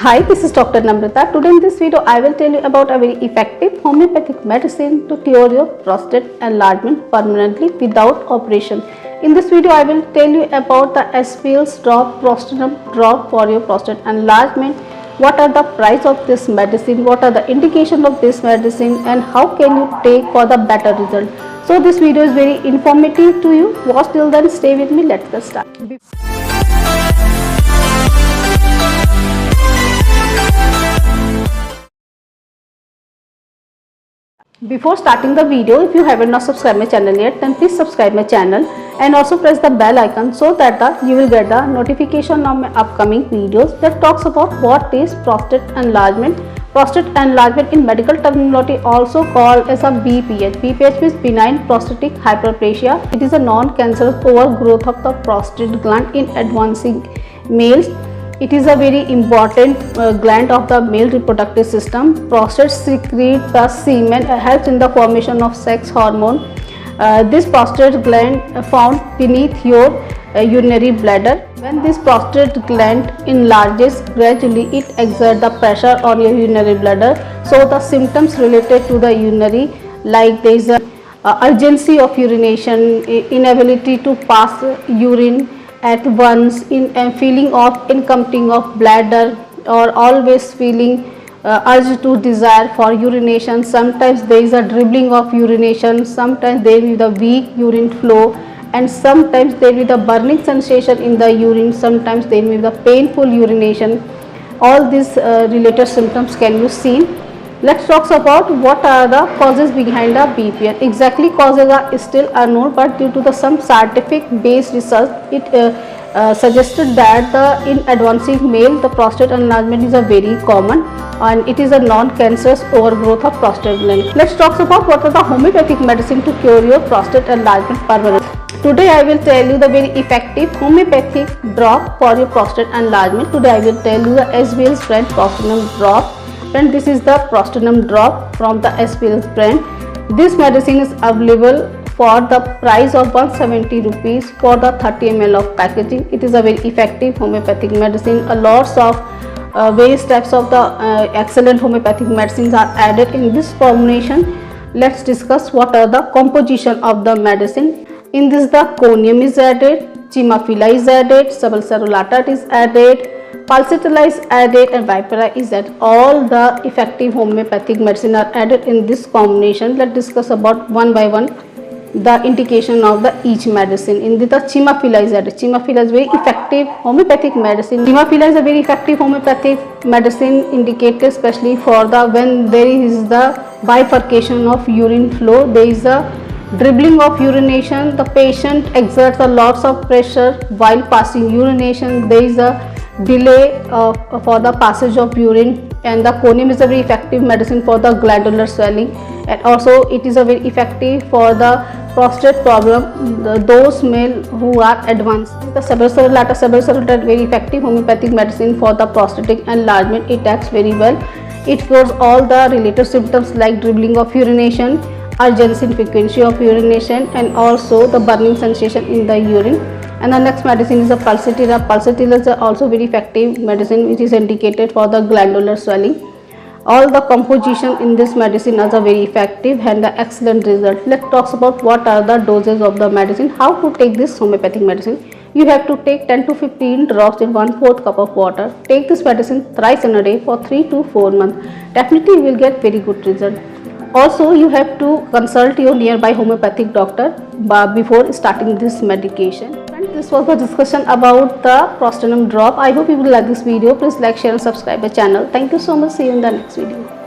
Hi, this is Dr. Namrata. Today in this video, I will tell you about a very effective homeopathic medicine to cure your prostate enlargement permanently without operation. In this video, I will tell you about the SPL's drop, Prostanum drop for your prostate enlargement. What are the price of this medicine? What are the indications of this medicine? And how can you take for the better result? So this video is very informative to you. Watch till then. Stay with me. Let's get started. Before starting the video, if you haven't not subscribed my channel yet, then please subscribe my channel and also press the bell icon so that you will get the notification of my upcoming videos that talks about what is prostate enlargement. Prostate enlargement in medical terminology also called as a BPH. BPH means benign prostatic hyperplasia. It is a non-cancerous overgrowth of the prostate gland in advancing males. It is a very important gland of the male reproductive system. Prostate secretes the semen, helps in the formation of sex hormone. This prostate gland found beneath your urinary bladder. When this prostate gland enlarges gradually, it exerts the pressure on your urinary bladder. So the symptoms related to the urinary, like there is a urgency of urination, inability to pass urine at once, feeling of incompleting of bladder, or always feeling urge to desire for urination. Sometimes there is a dribbling of urination, sometimes there is the weak urine flow, and sometimes there will be the burning sensation in the urine, sometimes there will be the painful urination. All these related symptoms can be seen. Let's talk about what are the causes behind the BPH. Exactly causes are still unknown, but due to some scientific based research, it suggested that in advancing male, the prostate enlargement is a very common and it is a non-cancerous overgrowth of prostate gland. Let's talk about what are the homeopathic medicine to cure your prostate enlargement permanently. Today I will tell you the very effective homeopathic drop for your prostate enlargement. Today I will tell you the SBL's brand Prostanum drop. And this is the Prostanum drop from the SPL's brand. This medicine is available for the price of 170 rupees for the 30 ml of packaging. It is a very effective homeopathic medicine. A lots of various types of the excellent homeopathic medicines are added in this formulation. Let's discuss what are the composition of the medicine. In this, the conium is added, Chimaphila is added, Sabalsarolatate is added, Pulsatilla is added, and Vipera is added. All the effective homeopathic medicine are added in this combination. Let's discuss about one by one the indication of the each medicine. In this, the Chimaphila is added. Chimaphila is very effective homeopathic medicine. Chimaphila is a very effective homeopathic medicine indicated especially for the when there is the bifurcation of urine flow, there is a dribbling of urination, the patient exerts a lots of pressure while passing urination, there is a delay for the passage of urine, and the conium is a very effective medicine for the glandular swelling, and also it is a very effective for the prostate problem, those male who are advanced. The Sabalsarolatate very effective homeopathic medicine for the prostatic enlargement. It acts very well. It cures all the related symptoms like dribbling of urination, urgency and frequency of urination, and also the burning sensation in the urine. And the next medicine is the Pulsatilla. Pulsatilla is also very effective medicine which is indicated for the glandular swelling. All the composition in this medicine are very effective and the excellent result. Let's talk about what are the doses of the medicine. How to take this homeopathic medicine. You have to take 10 to 15 drops in 1/4 cup of water. Take this medicine thrice in a day for 3 to 4 months. Definitely you will get very good result. Also, you have to consult your nearby homeopathic doctor before starting this medication. And this was the discussion about the Prostanum drop. I hope you will like this video. Please like, share and subscribe my channel. Thank you so much. See you in the next video.